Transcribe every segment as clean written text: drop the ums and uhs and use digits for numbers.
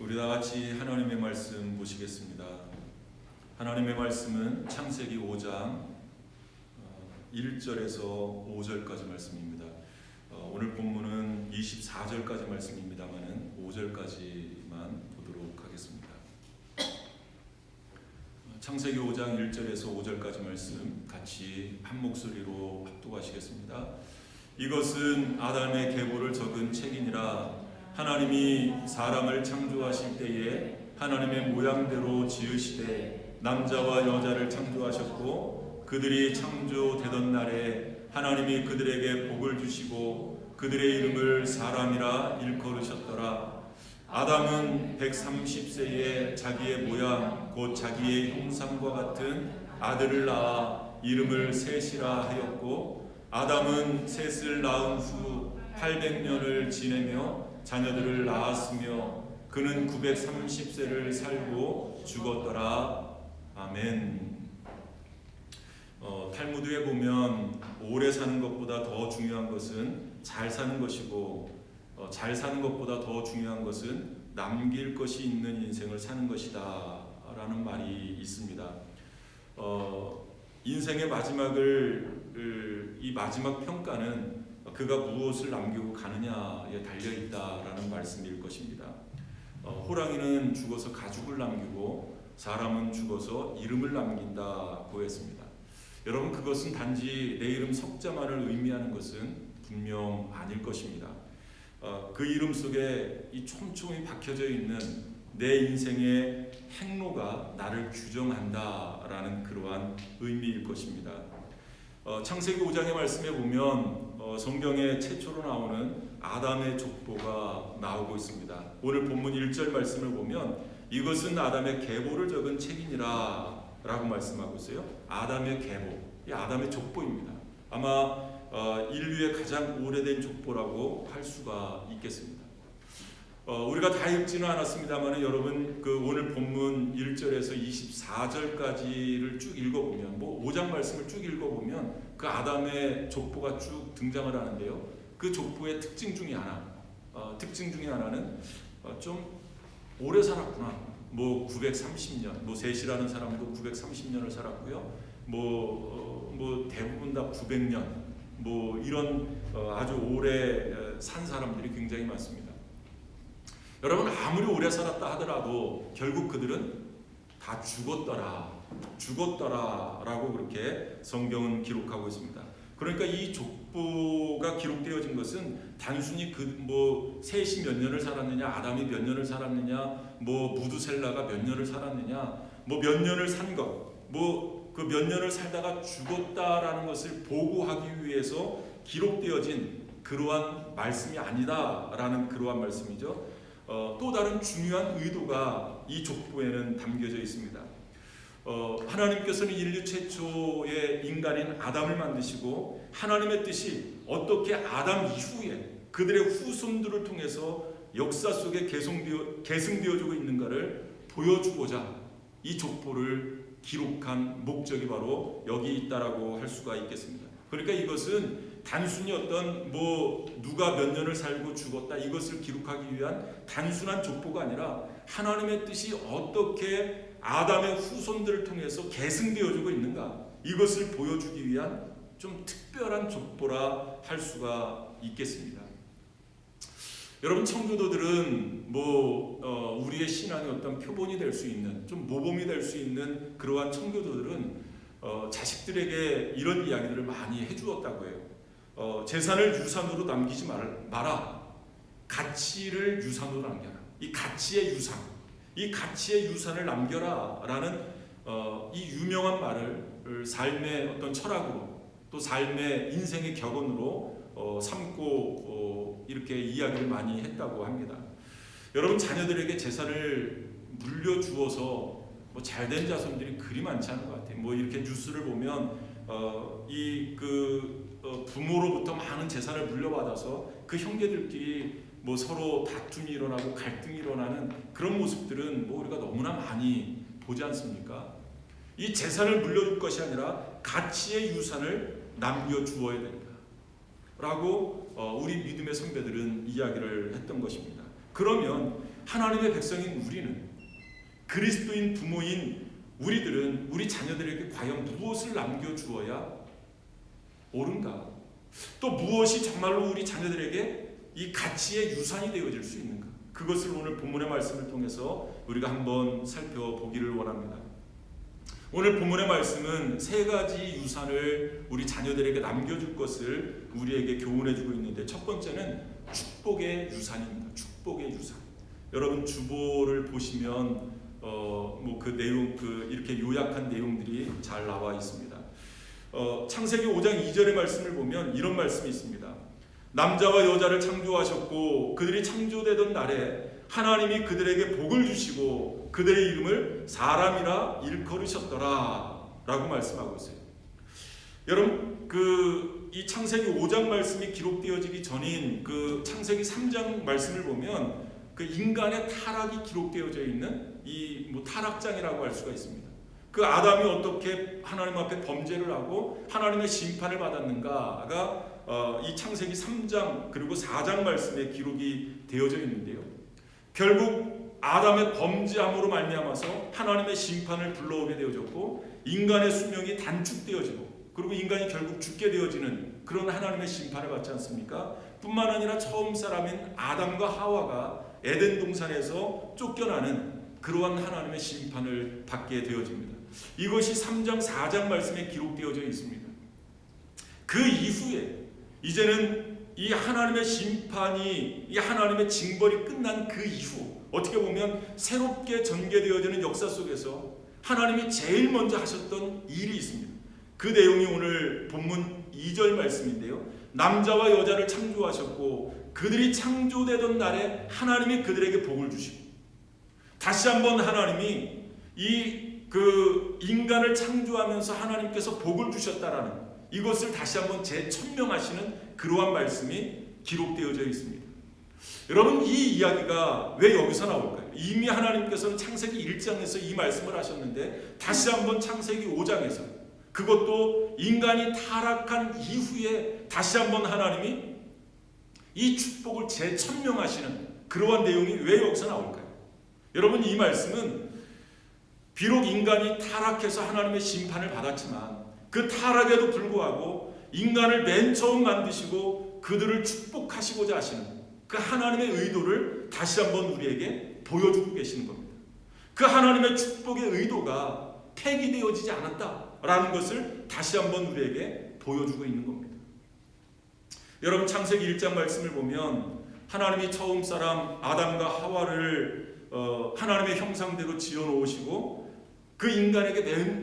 우리 다 같이 하나님의 말씀 보시겠습니다. 하나님의 말씀은 창세기 5장 1절에서 5절까지 말씀입니다. 오늘 본문은 24절까지 말씀입니다만 5절까지만 보도록 하겠습니다. 창세기 5장 1절에서 5절까지 말씀 같이 한 목소리로 합독하시겠습니다. 이것은 아담의 계보를 적은 책이니라. 하나님이 사람을 창조하실 때에 하나님의 모양대로 지으시되 남자와 여자를 창조하셨고, 그들이 창조되던 날에 하나님이 그들에게 복을 주시고 그들의 이름을 사람이라 일컬으셨더라. 아담은 130세에 자기의 모양 곧 자기의 형상과 같은 아들을 낳아 이름을 셋이라 하였고, 아담은 셋을 낳은 후 800년을 지내며 자녀들을 낳았으며 그는 930세를 살고 죽었더라. 아멘. 탈무드에 보면 오래 사는 것보다 더 중요한 것은 잘 사는 것이고, 잘 사는 것보다 더 중요한 것은 남길 것이 있는 인생을 사는 것이다 라는 말이 있습니다. 인생의 이 마지막 평가는 그가 무엇을 남기고 가느냐에 달려있다라는 말씀일 것입니다. 호랑이는 죽어서 가죽을 남기고 사람은 죽어서 이름을 남긴다고 했습니다. 여러분, 그것은 단지 내 이름 석자만을 의미하는 것은 분명 아닐 것입니다. 그 이름 속에 이 촘촘히 박혀져 있는 내 인생의 행로가 나를 규정한다라는 그러한 의미일 것입니다. 창세기 5장의 말씀에 보면 성경에 최초로 나오는 아담의 족보가 나오고 있습니다. 오늘 본문 1절 말씀을 보면 이것은 아담의 계보를 적은 책이니라 라고 말씀하고 있어요. 아담의 계보, 이 아담의 족보입니다. 아마 인류의 가장 오래된 족보라고 할 수가 있겠습니다. 우리가 다 읽지는 않았습니다만 여러분, 그 오늘 본문 1절에서 24절까지를 쭉 읽어보면, 5장 말씀을 쭉 읽어보면 그 아담의 족보가 쭉 등장을 하는데요. 그 족보의 특징 중에 하나는 좀 오래 살았구나. 930년, 셋이라는 사람도 930년을 살았고요. 대부분 다 900년, 이런 아주 오래 산 사람들이 굉장히 많습니다. 여러분, 아무리 오래 살았다 하더라도 결국 그들은 다 죽었더라라고 그렇게 성경은 기록하고 있습니다. 그러니까 이 족보가 기록되어진 것은 단순히 셋이 몇 년을 살았느냐, 아담이 몇 년을 살았느냐, 무두셀라가 몇 년을 살았느냐, 몇 년을 산 것, 그 몇 년을 살다가 죽었다라는 것을 보고하기 위해서 기록되어진 그러한 말씀이 아니다라는 그러한 말씀이죠. 또 다른 중요한 의도가 이 족보에는 담겨져 있습니다. 하나님께서는 인류 최초의 인간인 아담을 만드시고 하나님의 뜻이 어떻게 아담 이후에 그들의 후손들을 통해서 역사 속에 계승되어지고 있는가를 보여주고자 이 족보를 기록한 목적이 바로 여기 있다라고 할 수가 있겠습니다. 그러니까 이것은 단순히 어떤 누가 몇 년을 살고 죽었다 이것을 기록하기 위한 단순한 족보가 아니라 하나님의 뜻이 어떻게 아담의 후손들을 통해서 계승되어지고 있는가, 이것을 보여주기 위한 좀 특별한 족보라 할 수가 있겠습니다. 여러분, 청교도들은 우리의 신앙의 어떤 표본이 될 수 있는, 좀 모범이 될 수 있는 그러한 청교도들은 자식들에게 이런 이야기들을 많이 해주었다고 해요. 재산을 유산으로 남기지 마라. 가치를 유산으로 남겨라. 이 가치의 유산을 남겨라 라는 이 유명한 말을 삶의 어떤 철학으로, 또 삶의 인생의 격언으로 삼고 이렇게 이야기를 많이 했다고 합니다. 여러분, 자녀들에게 재산을 물려주어서 잘된 자손들이 그리 많지 않은 것 같아요. 이렇게 뉴스를 보면 부모로부터 많은 재산을 물려받아서 그 형제들끼리 서로 다툼이 일어나고 갈등이 일어나는 그런 모습들은 우리가 너무나 많이 보지 않습니까? 이 재산을 물려줄 것이 아니라 가치의 유산을 남겨주어야 된다 라고 우리 믿음의 선배들은 이야기를 했던 것입니다. 그러면 하나님의 백성인 우리는, 그리스도인 부모인 우리들은 우리 자녀들에게 과연 무엇을 남겨주어야 옳은가? 또 무엇이 정말로 우리 자녀들에게 이 가치의 유산이 되어질 수 있는가? 그것을 오늘 본문의 말씀을 통해서 우리가 한번 살펴보기를 원합니다. 오늘 본문의 말씀은 세 가지 유산을 우리 자녀들에게 남겨줄 것을 우리에게 교훈해 주고 있는데, 첫 번째는 축복의 유산입니다. 축복의 유산. 여러분 주보를 보시면 그 내용, 이렇게 요약한 내용들이 잘 나와 있습니다. 창세기 5장 2절의 말씀을 보면 이런 말씀이 있습니다. 남자와 여자를 창조하셨고 그들이 창조되던 날에 하나님이 그들에게 복을 주시고 그들의 이름을 사람이라 일컬으셨더라 라고 말씀하고 있어요. 여러분 이 창세기 5장 말씀이 기록되어지기 전인 그 창세기 3장 말씀을 보면 그 인간의 타락이 기록되어져 있는 이 타락장이라고 할 수가 있습니다. 그 아담이 어떻게 하나님 앞에 범죄를 하고 하나님의 심판을 받았는가가 이 창세기 3장 그리고 4장 말씀에 기록이 되어져 있는데요. 결국 아담의 범죄함으로 말미암아서 하나님의 심판을 불러오게 되어졌고 인간의 수명이 단축되어지고 그리고 인간이 결국 죽게 되어지는 그런 하나님의 심판을 받지 않습니까? 뿐만 아니라 처음 사람인 아담과 하와가 에덴 동산에서 쫓겨나는 그러한 하나님의 심판을 받게 되어집니다. 이것이 3장 4장 말씀에 기록되어져 있습니다. 그 이후에 이제는 이 하나님의 심판이, 이 하나님의 징벌이 끝난 그 이후 어떻게 보면 새롭게 전개되어지는 역사 속에서 하나님이 제일 먼저 하셨던 일이 있습니다. 그 내용이 오늘 본문 2절 말씀인데요. 남자와 여자를 창조하셨고 그들이 창조되던 날에 하나님이 그들에게 복을 주시고, 다시 한번 하나님이 인간을 창조하면서 하나님께서 복을 주셨다라는 이것을 다시 한번 재천명하시는 그러한 말씀이 기록되어져 있습니다. 여러분 이 이야기가 왜 여기서 나올까요? 이미 하나님께서는 창세기 1장에서 이 말씀을 하셨는데 다시 한번 창세기 5장에서, 그것도 인간이 타락한 이후에 다시 한번 하나님이 이 축복을 재천명하시는 그러한 내용이 왜 여기서 나올까요? 여러분 이 말씀은 비록 인간이 타락해서 하나님의 심판을 받았지만 그 타락에도 불구하고 인간을 맨 처음 만드시고 그들을 축복하시고자 하시는 그 하나님의 의도를 다시 한번 우리에게 보여주고 계시는 겁니다. 그 하나님의 축복의 의도가 폐기되어지지 않았다라는 것을 다시 한번 우리에게 보여주고 있는 겁니다. 여러분 창세기 1장 말씀을 보면 하나님이 처음 사람 아담과 하와를 하나님의 형상대로 지어놓으시고 그 인간에게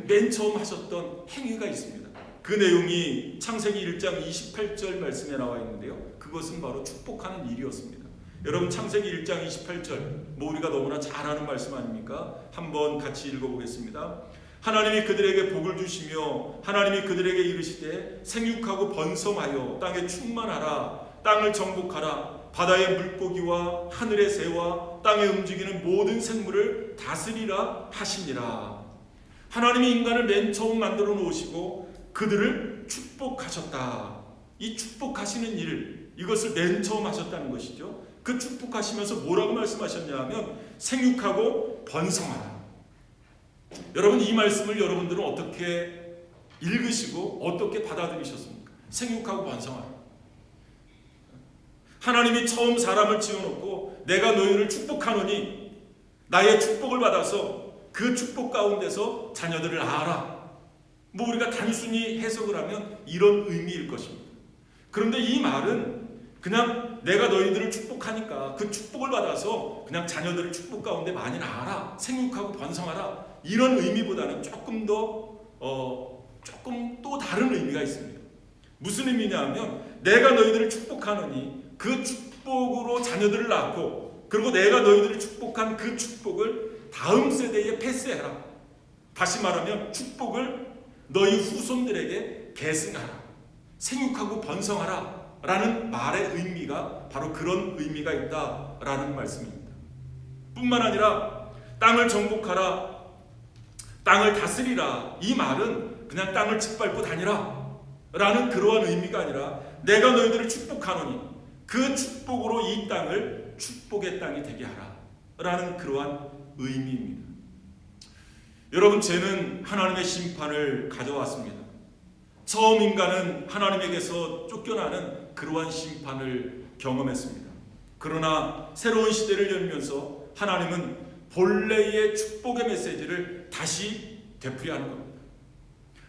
맨 처음 하셨던 행위가 있습니다. 그 내용이 창세기 1장 28절 말씀에 나와 있는데요. 그것은 바로 축복하는 일이었습니다. 여러분 창세기 1장 28절 우리가 너무나 잘 아는 말씀 아닙니까? 한번 같이 읽어보겠습니다. 하나님이 그들에게 복을 주시며 하나님이 그들에게 이르시되 생육하고 번성하여 땅에 충만하라. 땅을 정복하라. 바다의 물고기와 하늘의 새와 땅에 움직이는 모든 생물을 다스리라 하시니라. 하나님이 인간을 맨 처음 만들어 놓으시고 그들을 축복하셨다. 이 축복하시는 일, 이것을 맨 처음 하셨다는 것이죠. 그 축복하시면서 뭐라고 말씀하셨냐 하면 생육하고 번성하라. 여러분 이 말씀을 여러분들은 어떻게 읽으시고 어떻게 받아들이셨습니까? 생육하고 번성하라. 하나님이 처음 사람을 지어놓고 내가 너희를 축복하노니 나의 축복을 받아서 그 축복 가운데서 자녀들을 낳아라. 우리가 단순히 해석을 하면 이런 의미일 것입니다. 그런데 이 말은 그냥 내가 너희들을 축복하니까 그 축복을 받아서 그냥 자녀들을 축복 가운데 많이 낳아라. 생육하고 번성하라. 이런 의미보다는 조금 또 다른 의미가 있습니다. 무슨 의미냐 하면 내가 너희들을 축복하노니 그 축복으로 자녀들을 낳고 그리고 내가 너희들을 축복한 그 축복을 다음 세대에 패스해라. 다시 말하면 축복을 너희 후손들에게 계승하라. 생육하고 번성하라 라는 말의 의미가 바로 그런 의미가 있다라는 말씀입니다. 뿐만 아니라 땅을 정복하라, 땅을 다스리라. 이 말은 그냥 땅을 짓밟고 다니라 라는 그러한 의미가 아니라 내가 너희들을 축복하노니 그 축복으로 이 땅을 축복의 땅이 되게 하라. 라는 그러한 의미입니다. 여러분, 죄는 하나님의 심판을 가져왔습니다. 처음 인간은 하나님에게서 쫓겨나는 그러한 심판을 경험했습니다. 그러나 새로운 시대를 열면서 하나님은 본래의 축복의 메시지를 다시 되풀이하는 겁니다.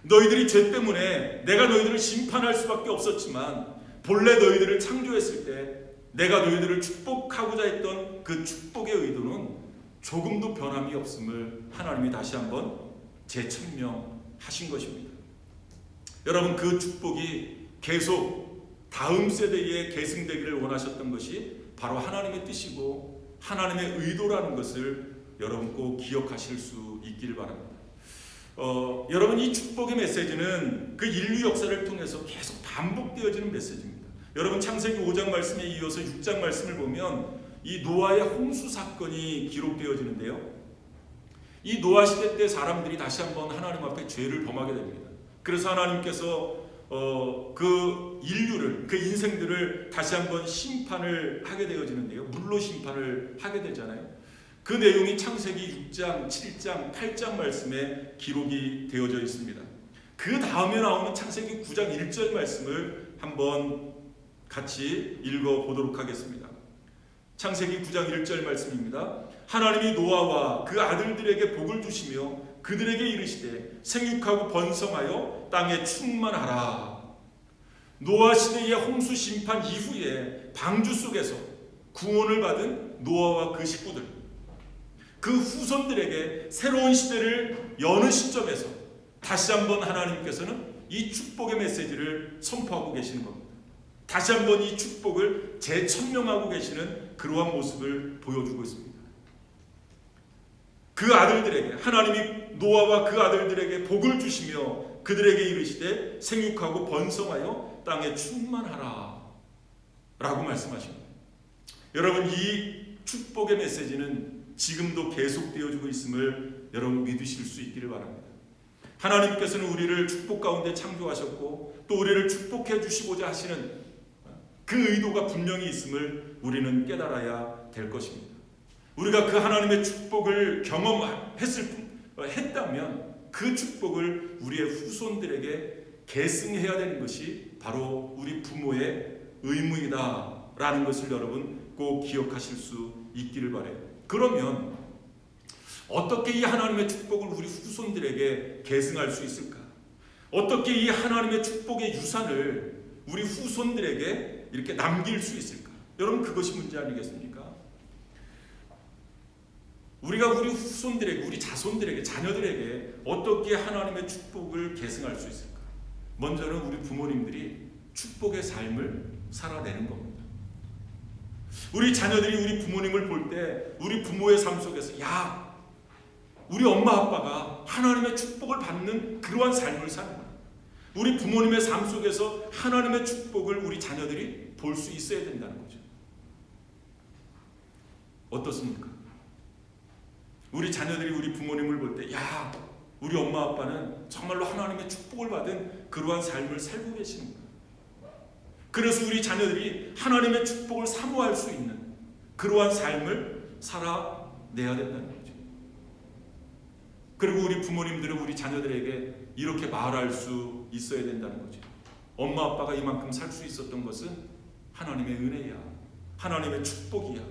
너희들이 죄 때문에 내가 너희들을 심판할 수밖에 없었지만 본래 너희들을 창조했을 때 내가 너희들을 축복하고자 했던 그 축복의 의도는 조금도 변함이 없음을 하나님이 다시 한번 재천명하신 것입니다. 여러분, 그 축복이 계속 다음 세대에 계승되기를 원하셨던 것이 바로 하나님의 뜻이고 하나님의 의도라는 것을 여러분 꼭 기억하실 수 있기를 바랍니다. 여러분, 이 축복의 메시지는 그 인류 역사를 통해서 계속 반복되어지는 메시지입니다. 여러분, 창세기 5장 말씀에 이어서 6장 말씀을 보면 이 노아의 홍수 사건이 기록되어지는데요. 이 노아 시대 때 사람들이 다시 한번 하나님 앞에 죄를 범하게 됩니다. 그래서 하나님께서 그 인류를, 그 인생들을 다시 한번 심판을 하게 되어지는데요. 물로 심판을 하게 되잖아요. 그 내용이 창세기 6장, 7장, 8장 말씀에 기록이 되어져 있습니다. 그 다음에 나오는 창세기 9장 1절 말씀을 한번 같이 읽어보도록 하겠습니다. 창세기 9장 1절 말씀입니다. 하나님이 노아와 그 아들들에게 복을 주시며 그들에게 이르시되 생육하고 번성하여 땅에 충만하라. 노아 시대의 홍수 심판 이후에 방주 속에서 구원을 받은 노아와 그 식구들, 그 후손들에게 새로운 시대를 여는 시점에서 다시 한번 하나님께서는 이 축복의 메시지를 선포하고 계시는 겁니다. 다시 한번 이 축복을 재천명하고 계시는 그러한 모습을 보여주고 있습니다. 그 아들들에게, 하나님이 노아와 그 아들들에게 복을 주시며 그들에게 이르시되 생육하고 번성하여 땅에 충만하라 라고 말씀하십니다. 여러분, 이 축복의 메시지는 지금도 계속되어지고 있음을 여러분 믿으실 수 있기를 바랍니다. 하나님께서는 우리를 축복 가운데 창조하셨고 또 우리를 축복해 주시고자 하시는 그 의도가 분명히 있음을 우리는 깨달아야 될 것입니다. 우리가 그 하나님의 축복을 했다면 그 축복을 우리의 후손들에게 계승해야 되는 것이 바로 우리 부모의 의무이다라는 것을 여러분 꼭 기억하실 수 있기를 바라요. 그러면 어떻게 이 하나님의 축복을 우리 후손들에게 계승할 수 있을까? 어떻게 이 하나님의 축복의 유산을 우리 후손들에게 이렇게 남길 수 있을까? 여러분, 그것이 문제 아니겠습니까? 우리가 우리 후손들에게, 우리 자손들에게, 자녀들에게 어떻게 하나님의 축복을 계승할 수 있을까? 먼저는 우리 부모님들이 축복의 삶을 살아내는 겁니다. 우리 자녀들이 우리 부모님을 볼 때 우리 부모의 삶 속에서 야, 우리 엄마 아빠가 하나님의 축복을 받는 그러한 삶을 사는 거예요. 우리 부모님의 삶 속에서 하나님의 축복을 우리 자녀들이 볼 수 있어야 된다는 거죠. 어떻습니까? 우리 자녀들이 우리 부모님을 볼 때 야, 우리 엄마 아빠는 정말로 하나님의 축복을 받은 그러한 삶을 살고 계시는 거예요. 그래서 우리 자녀들이 하나님의 축복을 사모할 수 있는 그러한 삶을 살아내야 된다는 거죠. 그리고 우리 부모님들은 우리 자녀들에게 이렇게 말할 수 있어야 된다는 거죠. 엄마 아빠가 이만큼 살 수 있었던 것은 하나님의 은혜야, 하나님의 축복이야.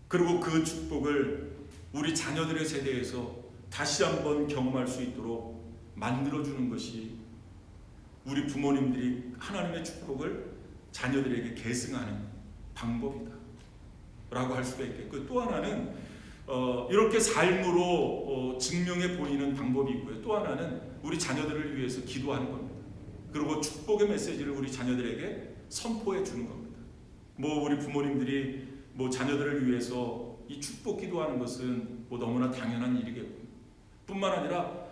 그리고 그 축복을 우리 자녀들의 세대에서 다시 한번 경험할 수 있도록 만들어주는 것이 우리 부모님들이 하나님의 축복을 자녀들에게 계승하는 방법이다 라고 할 수가 있겠고, 또 하나는 이렇게 삶으로 증명해 보이는 방법이 있고요. 또 하나는 우리 자녀들을 위해서 기도하는 겁니다. 그리고 축복의 메시지를 우리 자녀들에게 선포해 주는 겁니다. 우리 부모님들이 자녀들을 위해서 이 축복 기도하는 것은 너무나 당연한 일이겠고요. 뿐만 아니라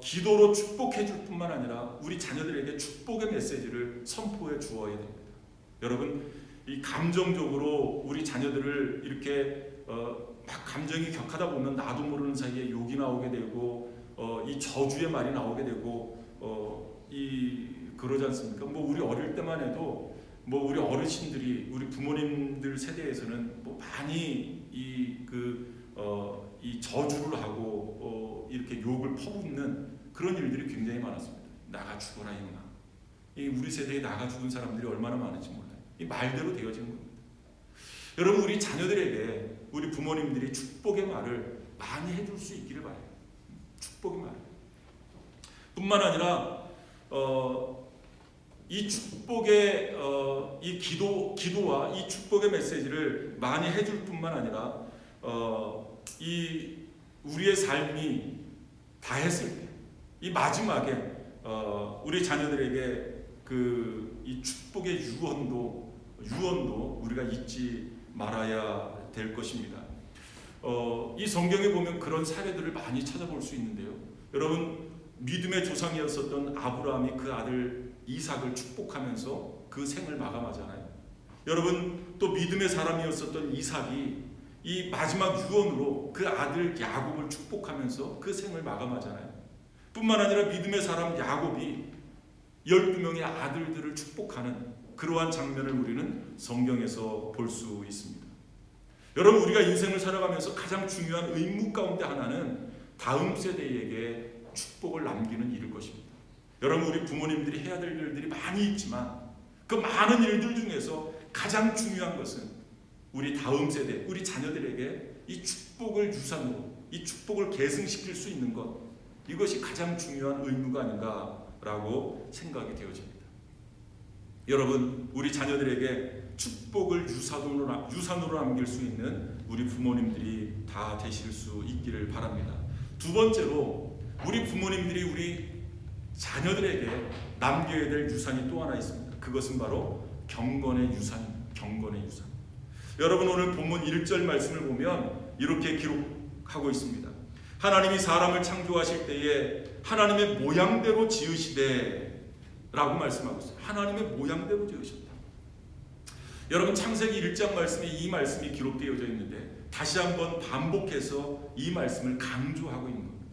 기도로 축복해 줄 뿐만 아니라 우리 자녀들에게 축복의 메시지를 선포해 주어야 됩니다. 여러분, 이 감정적으로 우리 자녀들을 이렇게 막 감정이 격하다 보면 나도 모르는 사이에 욕이 나오게 되고 이 저주의 말이 나오게 되고 그러지 않습니까? 우리 어릴 때만 해도 뭐 우리 어르신들이 우리 부모님들 세대에서는 뭐 많이 이 저주를 하고 이렇게 욕을 퍼붓는 그런 일들이 굉장히 많았습니다. 나가 죽어라 이놈아. 이 우리 세대에 나가 죽은 사람들이 얼마나 많은지 몰라요. 이 말대로 되어지는 겁니다. 여러분, 우리 자녀들에게 우리 부모님들이 축복의 말을 많이 해줄 수 있기를 바라요. 축복의 말. 뿐만 아니라 이 축복의 이 기도와 이 축복의 메시지를 많이 해줄 뿐만 아니라 이 우리의 삶이 다 했을 때 이 마지막에 우리 자녀들에게 이 축복의 유언도 우리가 잊지 말아야 될 것입니다. 이 성경에 보면 그런 사례들을 많이 찾아볼 수 있는데요. 여러분, 믿음의 조상이었었던 아브라함이 그 아들 이삭을 축복하면서 그 생을 마감하잖아요. 여러분, 또 믿음의 사람이었었던 이삭이 이 마지막 유언으로 그 아들 야곱을 축복하면서 그 생을 마감하잖아요. 뿐만 아니라 믿음의 사람 야곱이 12명의 아들들을 축복하는 그러한 장면을 우리는 성경에서 볼 수 있습니다. 여러분, 우리가 인생을 살아가면서 가장 중요한 의무 가운데 하나는 다음 세대에게 축복을 남기는 일일 것입니다. 여러분, 우리 부모님들이 해야 될 일들이 많이 있지만 그 많은 일들 중에서 가장 중요한 것은 우리 다음 세대, 우리 자녀들에게 이 축복을 유산으로, 이 축복을 계승시킬 수 있는 것, 이것이 가장 중요한 의무가 아닌가라고 생각이 되어집니다. 여러분, 우리 자녀들에게 축복을 유산으로 남길 수 있는 우리 부모님들이 다 되실 수 있기를 바랍니다. 두 번째로, 우리 부모님들이 우리 자녀들에게 남겨야 될 유산이 또 하나 있습니다. 그것은 바로 경건의 유산입니다. 경건의 유산. 여러분, 오늘 본문 1절 말씀을 보면 이렇게 기록하고 있습니다. 하나님이 사람을 창조하실 때에 하나님의 모양대로 지으시되 라고 말씀하고 있어요. 하나님의 모양대로 지으셨다. 여러분, 창세기 1장 말씀에 이 말씀이 기록되어져 있는데 다시 한번 반복해서 이 말씀을 강조하고 있는 겁니다.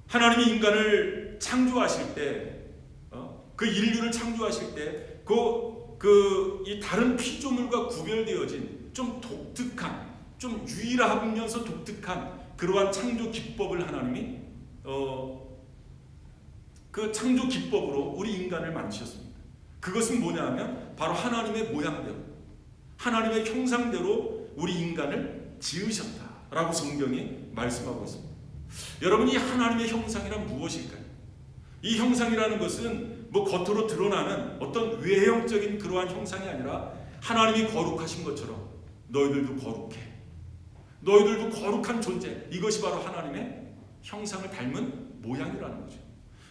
하나님이 인간을 창조하실 때, 그 인류를 창조하실 때, 이 다른 피조물과 구별되어진 좀 독특한, 좀 유일하면서 독특한 그러한 창조 기법을 하나님이 그 창조 기법으로 우리 인간을 만드셨습니다. 그것은 뭐냐면 바로 하나님의 모양대로, 하나님의 형상대로 우리 인간을 지으셨다라고 성경이 말씀하고 있습니다. 여러분, 이 하나님의 형상이란 무엇일까요? 이 형상이라는 것은 뭐 겉으로 드러나는 어떤 외형적인 그러한 형상이 아니라 하나님이 거룩하신 것처럼 너희들도 거룩해, 너희들도 거룩한 존재, 이것이 바로 하나님의 형상을 닮은 모양이라는 거죠.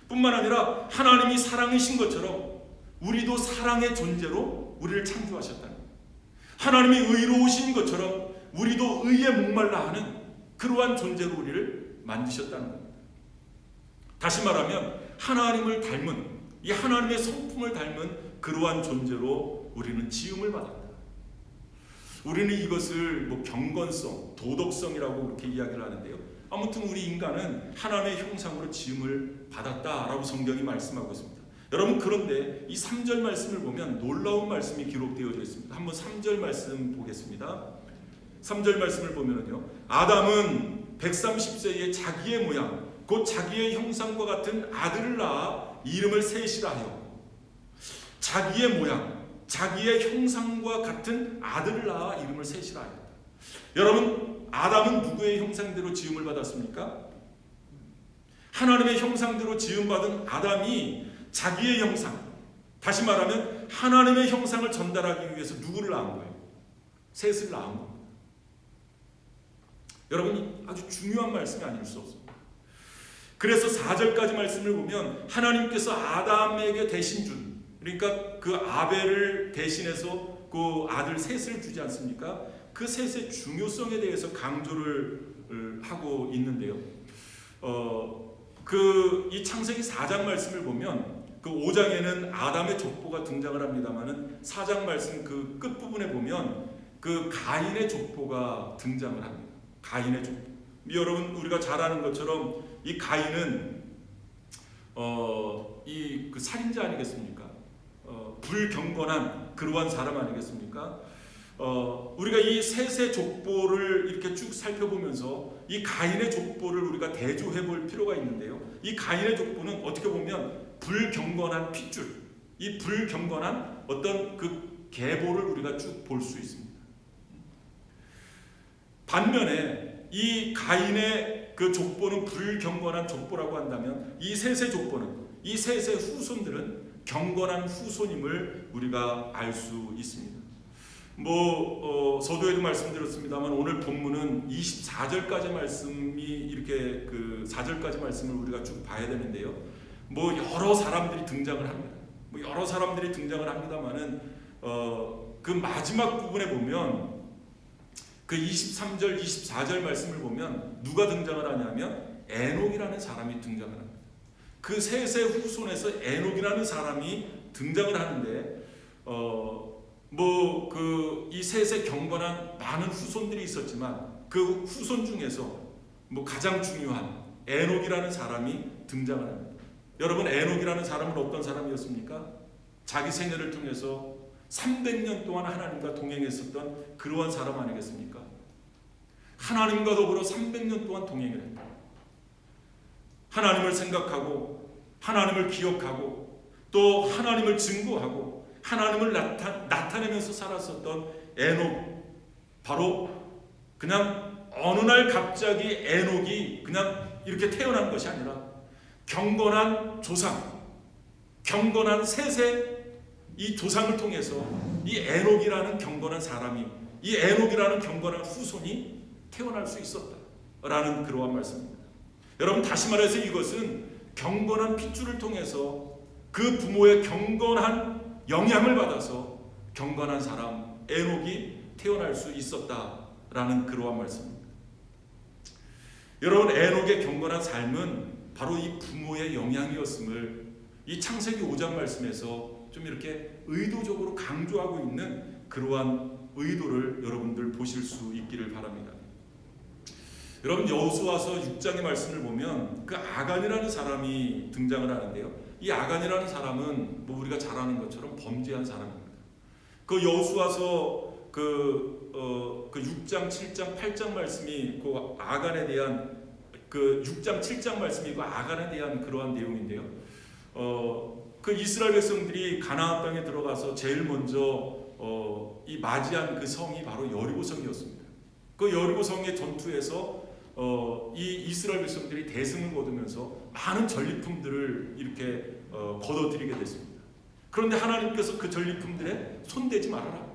뿐만 아니라 하나님이 사랑이신 것처럼 우리도 사랑의 존재로 우리를 창조하셨다는 거예요. 하나님이 의로우신 것처럼 우리도 의에 목말라 하는 그러한 존재로 우리를 만드셨다는 겁니다. 다시 말하면 하나님을 닮은, 이 하나님의 성품을 닮은 그러한 존재로 우리는 지음을 받았다. 우리는 이것을 뭐 경건성, 도덕성이라고 그렇게 이야기를 하는데요. 아무튼 우리 인간은 하나님의 형상으로 지음을 받았다라고 성경이 말씀하고 있습니다. 여러분, 그런데 이 3절 말씀을 보면 놀라운 말씀이 기록되어져 있습니다. 한번 3절 말씀 보겠습니다. 3절 말씀을 보면은요, 아담은 130세에 자기의 모양, 곧 자기의 형상과 같은 아들을 낳아 이름을 셋이라 하여, 자기의 모양, 자기의 형상과 같은 아들을 낳아 이름을 셋이라 하였다. 여러분, 아담은 누구의 형상대로 지음을 받았습니까? 하나님의 형상대로 지음받은 아담이 자기의 형상, 다시 말하면 하나님의 형상을 전달하기 위해서 누구를 낳은 거예요? 셋을 낳은 겁니다. 여러분, 아주 중요한 말씀이 아닐 수 없습니다. 그래서 4절까지 말씀을 보면 하나님께서 아담에게 대신 준, 그러니까 그 아벨을 대신해서 그 아들 셋을 주지 않습니까? 그 셋의 중요성에 대해서 강조를 하고 있는데요. 이 창세기 4장 말씀을 보면 그 5장에는 아담의 족보가 등장을 합니다만은 4장 말씀 그 끝부분에 보면 그 가인의 족보가 등장을 합니다. 가인의 족보. 여러분, 우리가 잘 아는 것처럼 이 가인은 그 살인자 아니겠습니까? 불경건한 그러한 사람 아니겠습니까? 우리가 이 셋의 족보를 이렇게 쭉 살펴보면서 이 가인의 족보를 우리가 대조해 볼 필요가 있는데요. 이 가인의 족보는 어떻게 보면 불경건한 핏줄, 이 불경건한 어떤 그 계보를 우리가 쭉 볼 수 있습니다. 반면에 이 가인의 그 족보는 불경건한 족보라고 한다면 이 셋의 족보는, 이 셋의 후손들은 경건한 후손임을 우리가 알 수 있습니다. 서두에도 말씀드렸습니다만 오늘 본문은 24절까지 말씀이 이렇게 그 4절까지 말씀을 우리가 쭉 봐야 되는데요. 여러 사람들이 등장을 합니다. 여러 사람들이 등장을 합니다만은 그 마지막 부분에 보면 그 23절, 24절 말씀을 보면 누가 등장을 하냐면 에녹이라는 사람이 등장을 합니다. 그 셋의 후손에서 에녹이라는 사람이 등장을 하는데 이 셋의 경건한 많은 후손들이 있었지만 그 후손 중에서 가장 중요한 에녹이라는 사람이 등장을 합니다. 여러분, 에녹이라는 사람은 어떤 사람이었습니까? 자기 생애를 통해서 300년 동안 하나님과 동행했었던 그러한 사람 아니겠습니까? 하나님과 더불어 300년 동안 동행을 했다. 하나님을 생각하고 하나님을 기억하고 또 하나님을 증거하고 하나님을 나타내면서 살았었던 에녹, 바로 그냥 어느 날 갑자기 에녹이 그냥 이렇게 태어난 것이 아니라 경건한 조상, 경건한 셋의 이 조상을 통해서 이 에녹이라는 경건한 사람이, 이 에녹이라는 경건한 후손이 태어날 수 있었다라는 그러한 말씀입니다. 여러분, 다시 말해서 이것은 경건한 핏줄을 통해서 그 부모의 경건한 영향을 받아서 경건한 사람 에녹이 태어날 수 있었다라는 그러한 말씀입니다. 여러분, 에녹의 경건한 삶은 바로 이 부모의 영향이었음을 이 창세기 5장 말씀에서 좀 이렇게 의도적으로 강조하고 있는 그러한 의도를 여러분들 보실 수 있기를 바랍니다. 여러분, 여호수아서 6장의 말씀을 보면 그 아간이라는 사람이 등장을 하는데요. 이 아간이라는 사람은 우리가 잘 아는 것처럼 범죄한 사람입니다. 그 여호수아서 그 6장, 7장, 8장 말씀이 그 아간에 대한 그 6장, 7장 말씀이 그 아간에 대한 그러한 내용인데요. 그 이스라엘 백성들이 가나안 땅에 들어가서 제일 먼저 이 맞이한 그 성이 바로 여리고 성이었습니다. 그 여리고 성의 전투에서 이 이스라엘 백성들이 대승을 거두면서 많은 전리품들을 이렇게 거둬들이게 됐습니다. 그런데 하나님께서 그 전리품들에 손대지 말아라.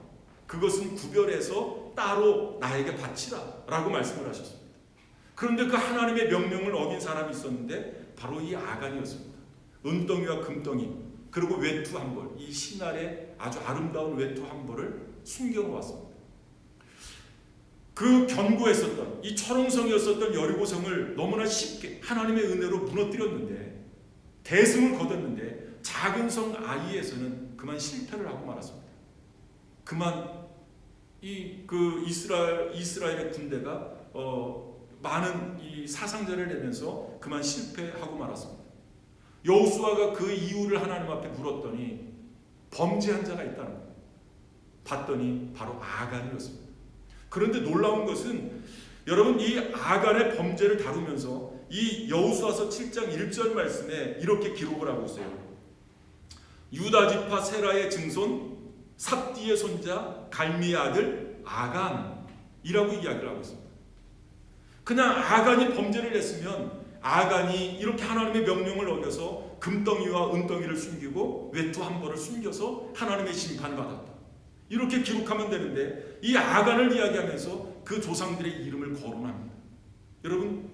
그것은 구별해서 따로 나에게 바치라 라고 말씀을 하셨습니다. 그런데 그 하나님의 명령을 어긴 사람이 있었는데 바로 이 아간이었습니다. 은덩이와 금덩이 그리고 외투 한 벌, 이 신할의 아주 아름다운 외투 한 벌을 숨겨놓았습니다. 그 견고했었던 이 철옹성이었었던 여리고성을 너무나 쉽게 하나님의 은혜로 무너뜨렸는데, 대승을 거뒀는데 작은 성 아이에서는 그만 실패를 하고 말았습니다. 그만 그 이스라엘의 군대가 많은 이 사상자를 내면서 그만 실패하고 말았습니다. 여호수아가 그 이유를 하나님 앞에 물었더니 범죄한 자가 있다는 거예요. 봤더니 바로 아간이었습니다. 그런데 놀라운 것은 여러분, 이 아간의 범죄를 다루면서 이 여호수아서 7장 1절 말씀에 이렇게 기록을 하고 있어요. 유다 지파 세라의 증손 삽디의 손자 갈미의 아들 아간이라고 이야기를 하고 있습니다. 그냥 아간이 범죄를 했으면 아간이 이렇게 하나님의 명령을 어겨서 금덩이와 은덩이를 숨기고 외투 한 벌을 숨겨서 하나님의 심판을 받았다, 이렇게 기록하면 되는데 이 아간을 이야기하면서 그 조상들의 이름을 거론합니다. 여러분,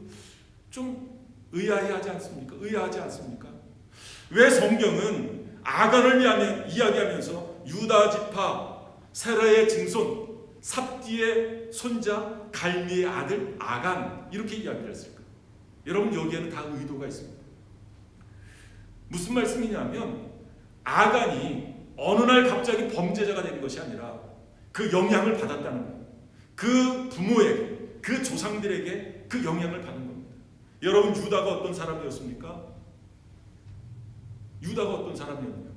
좀 의아해하지 않습니까? 의아하지 않습니까? 왜 성경은 아간을 이야기하면서 유다 지파 세라의 증손 삽디의 손자 갈미의 아들 아간 이렇게 이야기를 했을까? 여러분, 여기에는 다 의도가 있습니다. 무슨 말씀이냐면 아간이 어느 날 갑자기 범죄자가 된 것이 아니라 그 영향을 받았다는 거예요. 그 부모에게, 그 조상들에게 그 영향을 받은 겁니다. 여러분, 유다가 어떤 사람이었습니까? 유다가 어떤 사람이었나요?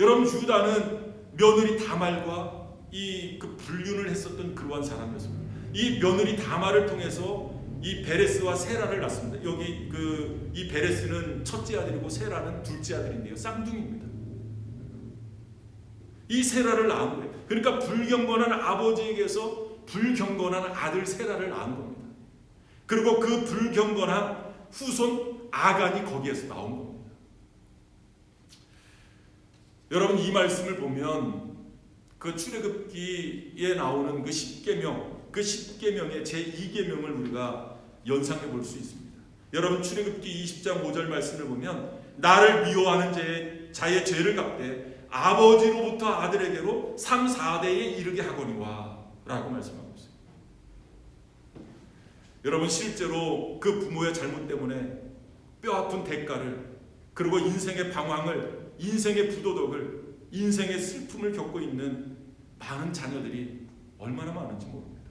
여러분 유다는 며느리 다말과 그 불륜을 했었던 그러한 사람이었습니다. 이 며느리 다말을 통해서 이 베레스와 세라를 낳습니다. 여기 이 베레스는 첫째 아들이고 세라는 둘째 아들인데요, 쌍둥이입니다. 이 세라를 낳은 거예요. 그러니까 불경건한 아버지에게서 불경건한 아들 세라를 낳은 겁니다. 그리고 그 불경건한 후손 아간이 거기에서 나온 겁니다. 여러분 이 말씀을 보면 그 출애굽기에 나오는 그 10계명, 그 10계명의 제2계명을 우리가 연상해 볼 수 있습니다. 여러분 출애굽기 20장 5절 말씀을 보면 나를 미워하는 자의 죄를 갚되 아버지로부터 아들에게로 3, 4대에 이르게 하거니와 라고 말씀하고 있어요. 여러분 실제로 그 부모의 잘못 때문에 뼈아픈 대가를, 그리고 인생의 방황을, 인생의 부도덕을, 인생의 슬픔을 겪고 있는 많은 자녀들이 얼마나 많은지 모릅니다.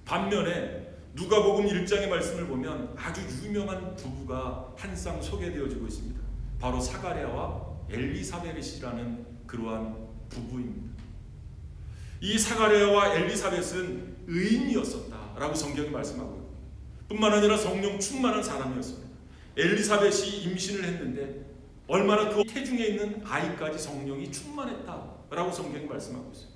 반면에 누가복음 1장의 말씀을 보면 아주 유명한 부부가 한 쌍 소개되어지고 있습니다. 바로 사가랴와 엘리사벳이라는 그러한 부부입니다. 이 사가랴와 엘리사벳은 의인이었었다라고 성경이 말씀하고 있고, 뿐만 아니라 성령 충만한 사람이었습니다. 엘리사벳이 임신을 했는데 얼마나 그 태중에 있는 아이까지 성령이 충만했다라고 성경이 말씀하고 있어요.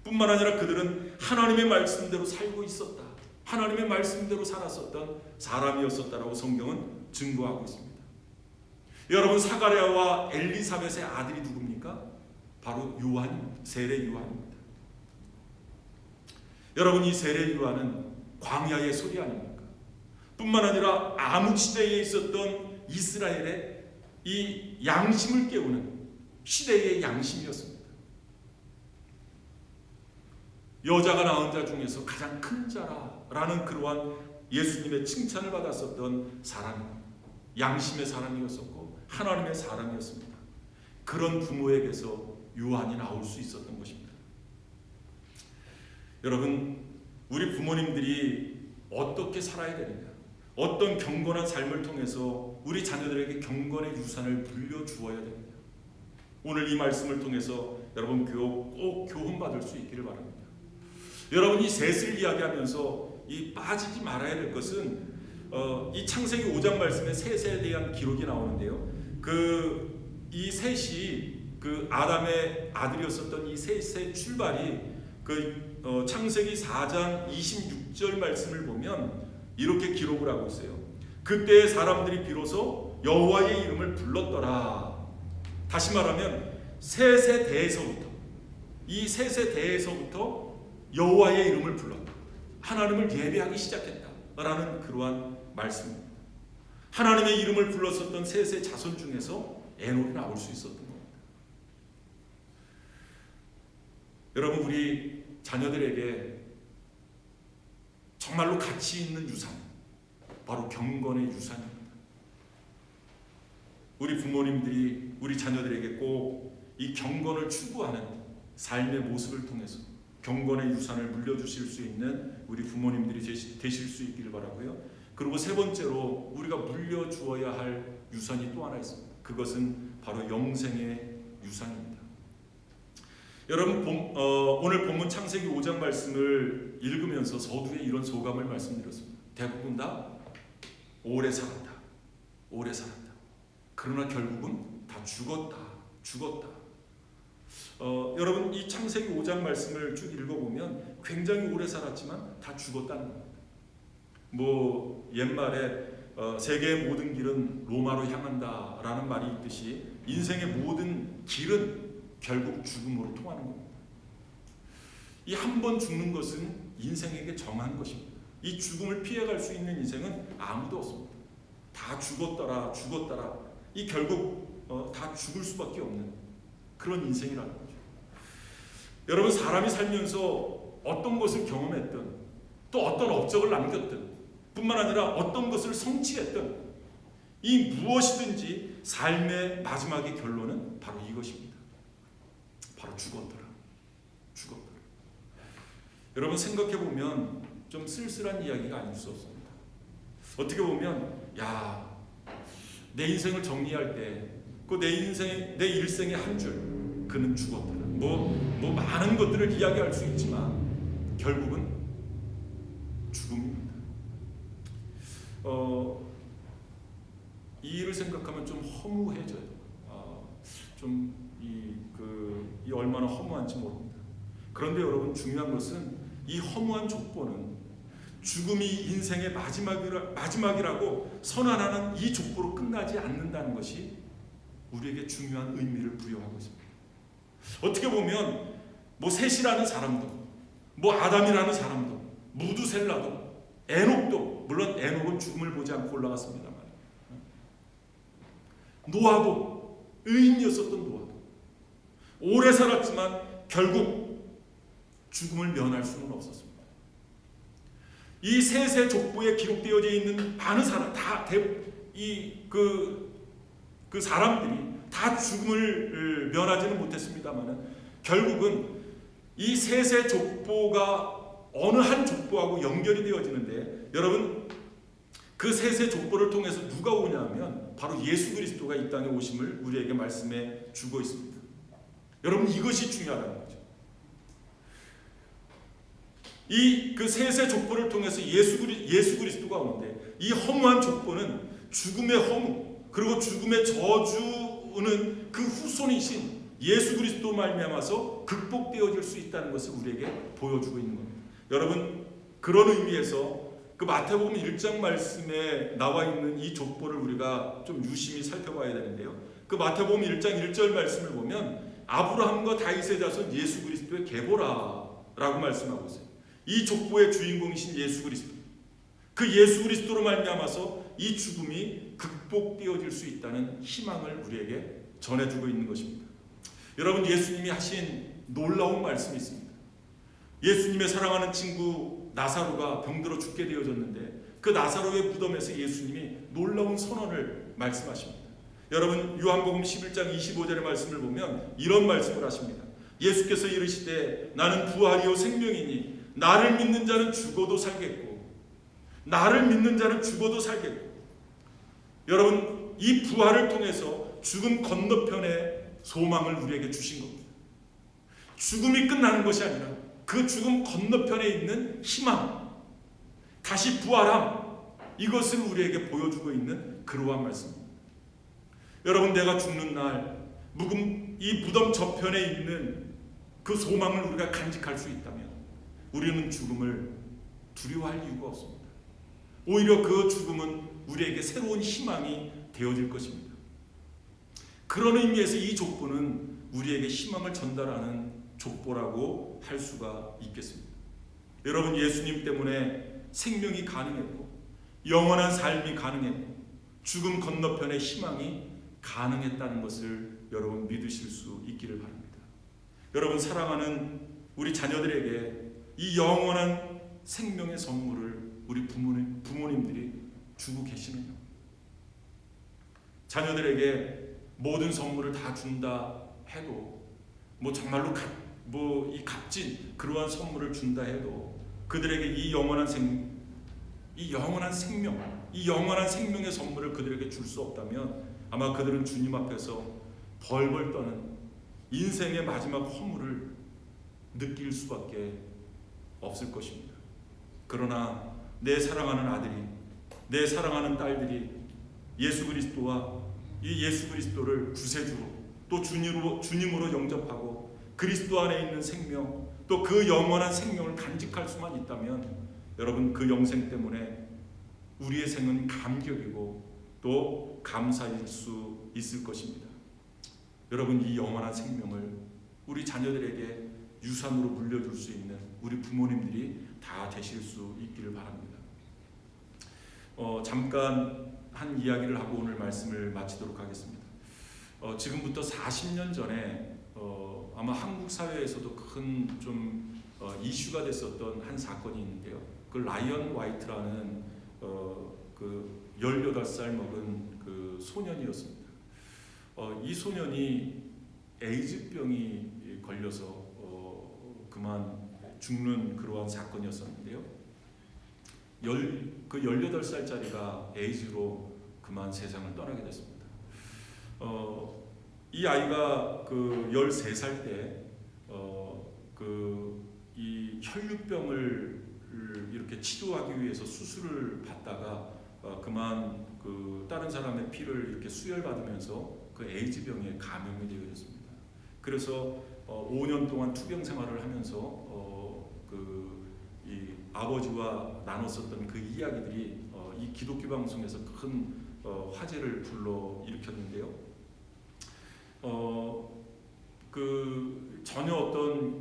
뿐만 아니라 그들은 하나님의 말씀대로 살고 있었다, 하나님의 말씀대로 살았었던 사람이었었다라고 성경은 증거하고 있습니다. 여러분 사가랴와 엘리사벳의 아들이 누굽니까? 바로 요한입니다. 세례 요한입니다. 여러분 이 세례 요한은 광야의 소리 아닙니까? 뿐만 아니라 암흑 시대에 있었던 이스라엘의 이 양심을 깨우는 시대의 양심이었습니다. 여자가 낳은 자 중에서 가장 큰 자라라는 그러한 예수님의 칭찬을 받았었던 사람입니다. 양심의 사람이었었고 하나님의 사람이었습니다. 그런 부모에게서 요한이 나올 수 있었던 것입니다. 여러분 우리 부모님들이 어떻게 살아야 되느냐, 어떤 경건한 삶을 통해서 우리 자녀들에게 경건의 유산을 물려주어야 됩니다. 오늘 이 말씀을 통해서 여러분 꼭 교훈받을 수 있기를 바랍니다. 여러분 이 셋을 이야기하면서 이 빠지지 말아야 될 것은 이 창세기 5장 말씀에 셋에 대한 기록이 나오는데요. 이 셋이 그 아담의 아들이었었던 이 셋의 출발이 창세기 4장 26절 말씀을 보면 이렇게 기록을 하고 있어요. 그때 사람들이 비로소 여호와의 이름을 불렀더라. 다시 말하면 셋의 대에서부터, 이 셋의 대에서부터 여호와의 이름을 불렀다. 하나님을 예배하기 시작했다라는 그러한 말씀입니다. 하나님의 이름을 불렀었던 셋의 자손 중에서 에녹이 나올 수 있었던 겁니다. 여러분 우리 자녀들에게 정말로 가치 있는 유산, 바로 경건의 유산입니다. 우리 부모님들이 우리 자녀들에게 꼭 이 경건을 추구하는 삶의 모습을 통해서 경건의 유산을 물려주실 수 있는 우리 부모님들이 되실 수 있기를 바라고요. 그리고 세 번째로 우리가 물려주어야 할 유산이 또 하나 있습니다. 그것은 바로 영생의 유산입니다. 여러분 오늘 본문 창세기 5장 말씀을 읽으면서 서두에 이런 소감을 말씀드렸습니다. 대부분 다 오래 살았다, 오래 살았다. 그러나 결국은 다 죽었다. 여러분 이 창세기 5장 말씀을 쭉 읽어보면 굉장히 오래 살았지만 다 죽었다는 겁니다. 옛말에 세계의 모든 길은 로마로 향한다라는 말이 있듯이 인생의 모든 길은 결국 죽음으로 통하는 겁니다. 이 한 번 죽는 것은 인생에게 정한 것입니다. 이 죽음을 피해갈 수 있는 인생은 아무도 없습니다. 다 죽었더라. 이 결국 다 죽을 수밖에 없는 그런 인생이라는 거죠. 여러분 사람이 살면서 어떤 것을 경험했든 또 어떤 업적을 남겼든 뿐만 아니라 어떤 것을 성취했든 이 무엇이든지 삶의 마지막의 결론은 바로 이것입니다. 바로 죽었더라. 여러분 생각해보면 좀 쓸쓸한 이야기가 아닐 수 없습니다. 어떻게 보면 내 인생을 정리할 때 그 내 일생의 한 줄 그는 죽었더라. 뭐 많은 것들을 이야기할 수 있지만 결국은 죽음입니다. 이 일을 생각하면 좀 허무해져요. 이 얼마나 허무한지 모릅니다. 그런데 여러분, 중요한 것은 이 허무한 족보는 죽음이 인생의 마지막이라고 선언하는 이 족보로 끝나지 않는다는 것이 우리에게 중요한 의미를 부여하고 있습니다. 어떻게 보면 셋이라는 사람도, 아담이라는 사람도, 무두셀라도, 에녹도, 물론 에녹은 죽음을 보지 않고 올라갔습니다만, 노아도, 의인이었었던 노아도 오래 살았지만 결국 죽음을 면할 수는 없었습니다. 이 셋의 족보에 기록되어져 있는 많은 사람, 그 사람들이 다 죽음을 면하지는 못했습니다만, 결국은 이 셋의 족보가 어느 한 족보하고 연결이 되어지는데, 여러분, 그 셋의 족보를 통해서 누가 오냐면 바로 예수 그리스도가 이 땅에 오심을 우리에게 말씀해 주고 있습니다. 여러분, 이것이 중요하다는 거죠. 그 셋의 족보를 통해서 예수 그리스도가 오는데, 이 허무한 족보는 죽음의 허무, 그리고 죽음의 저주는 그 후손이신 예수 그리스도 말미암아서 극복되어질 수 있다는 것을 우리에게 보여주고 있는 겁니다. 여러분, 그런 의미에서 그 마태복음 1장 말씀에 나와 있는 이 족보를 우리가 좀 유심히 살펴봐야 되는데요. 그 마태복음 1장 1절 말씀을 보면 아브라함과 다윗의 자손 예수 그리스도의 계보라라고 말씀하고 있어요. 이 족보의 주인공이신 예수 그리스도, 그 예수 그리스도로 말미암아서 이 죽음이 극복되어질 수 있다는 희망을 우리에게 전해주고 있는 것입니다. 여러분, 예수님이 하신 놀라운 말씀이 있습니다. 예수님의 사랑하는 친구 나사로가 병들어 죽게 되어졌는데, 그 나사로의 무덤에서 예수님이 놀라운 선언을 말씀하십니다. 여러분, 요한복음 11장 25절의 말씀을 보면 이런 말씀을 하십니다. 예수께서 이르시되 나는 부활이요 생명이니 나를 믿는 자는 죽어도 살겠고, 나를 믿는 자는 죽어도 살겠고. 여러분, 이 부활을 통해서 죽음 건너편에 소망을 우리에게 주신 겁니다. 죽음이 끝나는 것이 아니라 그 죽음 건너편에 있는 희망, 다시 부활함, 이것을 우리에게 보여주고 있는 그러한 말씀입니다. 여러분, 내가 죽는 날 이 무덤 저편에 있는 그 소망을 우리가 간직할 수 있다면 우리는 죽음을 두려워할 이유가 없습니다. 오히려 그 죽음은 우리에게 새로운 희망이 되어질 것입니다. 그런 의미에서 이 족보는 우리에게 희망을 전달하는 족보라고 할 수가 있겠습니다. 여러분, 예수님 때문에 생명이 가능했고, 영원한 삶이 가능했고, 죽음 건너편의 희망이 가능했다는 것을 여러분 믿으실 수 있기를 바랍니다. 여러분, 사랑하는 우리 자녀들에게 이 영원한 생명의 선물을 우리 부모님들이 주고 계시느냐? 자녀들에게 모든 선물을 다 준다 해도, 정말로 이 값진 그러한 선물을 준다 해도 그들에게 이 영원한 생명, 이 영원한 생명의 선물을 그들에게 줄 수 없다면 아마 그들은 주님 앞에서 벌벌 떠는 인생의 마지막 허물을 느낄 수밖에 없을 것입니다. 그러나 내 사랑하는 아들이, 내 사랑하는 딸들이 예수 그리스도와 이 예수 그리스도를 구세주로 또 주님으로 영접하고 그리스도 안에 있는 생명, 또 그 영원한 생명을 간직할 수만 있다면 여러분, 그 영생 때문에 우리의 생은 감격이고 또 감사일 수 있을 것입니다. 여러분, 이 영원한 생명을 우리 자녀들에게 유산으로 물려줄 수 있는 우리 부모님들이 다 되실 수 있기를 바랍니다. 잠깐 한 이야기를 하고 오늘 말씀을 마치도록 하겠습니다. 지금부터 40년 전에 아마 한국 사회에서도 큰 이슈가 됐었던 한 사건이 있는데요. 그 라이언 화이트라는 그 18살 먹은 그 소년이었습니다. 이 소년이 에이즈병이 걸려서 그만 죽는 그러한 사건이었었는데요. 그 18살짜리가 에이즈로 그만 세상을 떠나게 됐습니다. 이 아이가 그 13살 때 이 혈류병을 이렇게 치료하기 위해서 수술을 받다가 그만 그 다른 사람의 피를 이렇게 수혈받으면서 그 에이즈병에 감염이 되어졌습니다. 그래서 5년 동안 투병 생활을 하면서 이 아버지와 나눴었던 그 이야기들이 이 기독교 방송에서 큰 화제를 불러 일으켰는데요. 전혀 어떤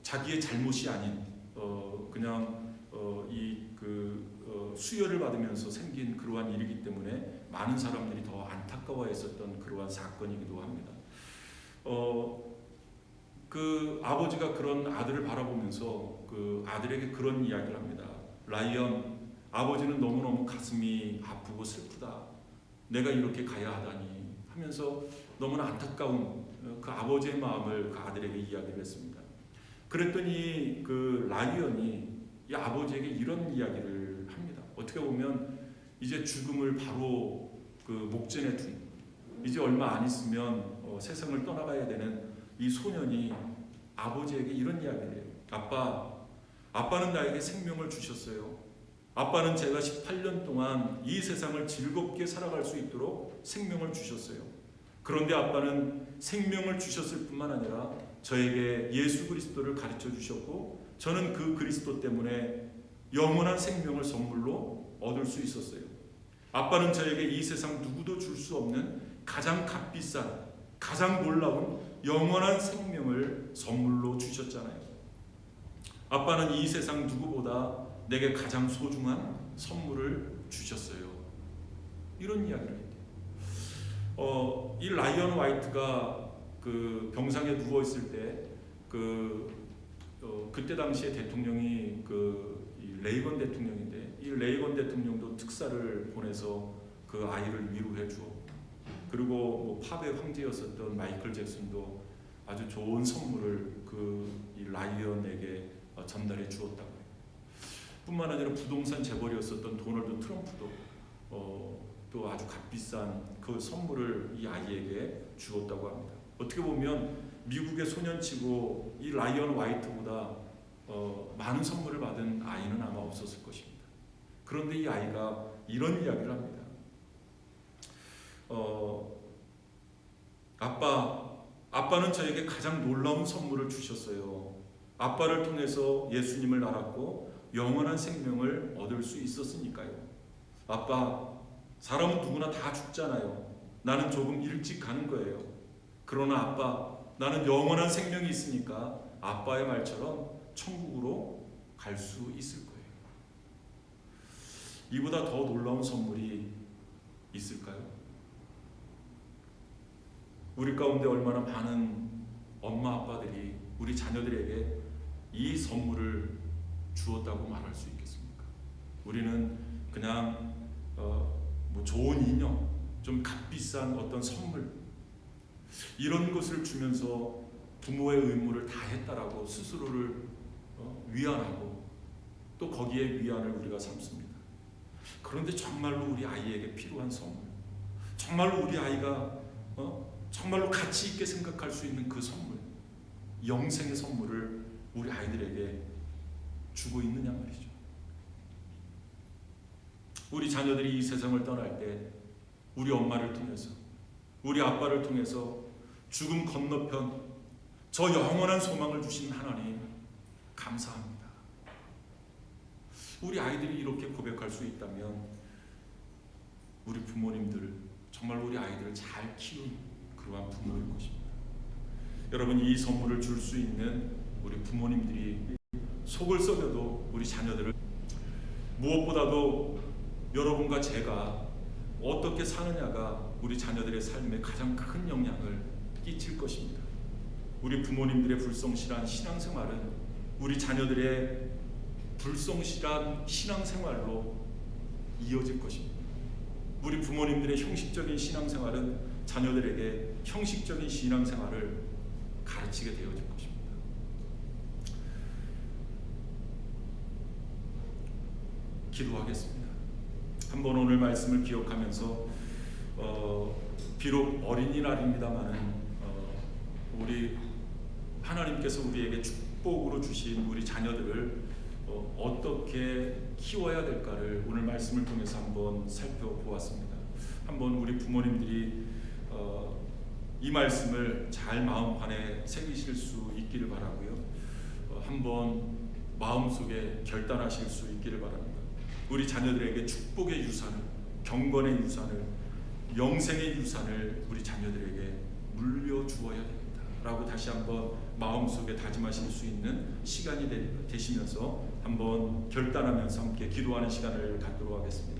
자기의 잘못이 아닌 그냥 수혈을 받으면서 생긴 그러한 일이기 때문에 많은 사람들이 더 안타까워했었던 그러한 사건이기도 합니다. 그 아버지가 그런 아들을 바라보면서 그 아들에게 그런 이야기를 합니다. 라이언, 아버지는 너무너무 가슴이 아프고 슬프다. 내가 이렇게 가야 하다니 하면서 너무나 안타까운 그 아버지의 마음을 그 아들에게 이야기를 했습니다. 그랬더니 그 라이언이 이 아버지에게 이런 이야기를 합니다. 어떻게 보면 이제 죽음을 바로 그 목전에 둔, 이제 얼마 안 있으면 세상을 떠나가야 되는 이 소년이 아버지에게 이런 이야기를 해요. 아빠는 나에게 생명을 주셨어요. 아빠는 제가 18년 동안 이 세상을 즐겁게 살아갈 수 있도록 생명을 주셨어요. 그런데 아빠는 생명을 주셨을 뿐만 아니라 저에게 예수 그리스도를 가르쳐 주셨고, 저는 그 그리스도 때문에 영원한 생명을 선물로 얻을 수 있었어요. 아빠는 저에게 이 세상 누구도 줄 수 없는 가장 값비싼, 가장 놀라운 영원한 생명을 선물로 주셨잖아요. 아빠는 이 세상 누구보다 내게 가장 소중한 선물을 주셨어요. 이런 이야기를 했대요. 이 라이언 화이트가 그 병상에 누워 있을 때 그때 당시에 대통령이 이 레이건 대통령인데, 이 레이건 대통령도 특사를 보내서 그 아이를 위로해 주었고, 그리고 뭐 팝의 황제였었던 마이클 잭슨도 아주 좋은 선물을 이 라이언에게 전달해 주었다고 해요. 뿐만 아니라 부동산 재벌이었었던 도널드 트럼프도 또 아주 값비싼 그 선물을 이 아이에게 주었다고 합니다. 어떻게 보면 미국의 소년치고 이 라이언 화이트보다 많은 선물을 받은 아이는 아마 없었을 것입니다. 그런데 이 아이가 이런 이야기를 합니다. 아빠는 저에게 가장 놀라운 선물을 주셨어요. 아빠를 통해서 예수님을 알았고 영원한 생명을 얻을 수 있었으니까요. 아빠, 사람은 누구나 다 죽잖아요. 나는 조금 일찍 가는 거예요. 그러나 아빠, 나는 영원한 생명이 있으니까 아빠의 말처럼 천국으로 갈 수 있을 거예요. 이보다 더 놀라운 선물이 있을까요? 우리 가운데 얼마나 많은 엄마 아빠들이 우리 자녀들에게 이 선물을 주었다고 말할 수 있겠습니까? 우리는 그냥 뭐 좋은 인형, 좀 값비싼 어떤 선물, 이런 것을 주면서 부모의 의무를 다했다라고 스스로를 위안하고 또 거기에 위안을 우리가 삼습니다. 그런데 정말로 우리 아이에게 필요한 선물, 정말로 우리 아이가 정말로 가치 있게 생각할 수 있는 그 선물, 영생의 선물을 우리 아이들에게 주고 있느냐 말이죠. 우리 자녀들이 이 세상을 떠날 때 우리 엄마를 통해서, 우리 아빠를 통해서 죽음 건너편 저 영원한 소망을 주신 하나님 감사합니다. 우리 아이들이 이렇게 고백할 수 있다면 우리 부모님들 정말 우리 아이들을 잘 키운 그러한 부모일 것입니다. 여러분, 이 선물을 줄 수 있는 우리 부모님들이 속을 썩여도 우리 자녀들을, 무엇보다도 여러분과 제가 어떻게 사느냐가 우리 자녀들의 삶에 가장 큰 영향을 끼칠 것입니다. 우리 부모님들의 불성실한 신앙생활은 우리 자녀들의 불성실한 신앙생활로 이어질 것입니다. 우리 부모님들의 형식적인 신앙생활은 자녀들에게 형식적인 신앙생활을 가르치게 되어질 것입니다. 기도하겠습니다. 한번 오늘 말씀을 기억하면서 비록 어린이날입니다만은 우리 하나님께서 우리에게 축복으로 주신 우리 자녀들을 어떻게 키워야 될까를 오늘 말씀을 통해서 한번 살펴보았습니다. 한번 우리 부모님들이 이 말씀을 잘 마음판에 새기실 수 있기를 바라고요. 한번 마음속에 결단하실 수 있기를 바랍니다. 우리 자녀들에게 축복의 유산을, 경건의 유산을, 영생의 유산을 우리 자녀들에게 물려주어야 됩니다 라고 다시 한번 마음속에 다짐하실 수 있는 시간이 되시면서 한번 결단하면서 함께 기도하는 시간을 갖도록 하겠습니다.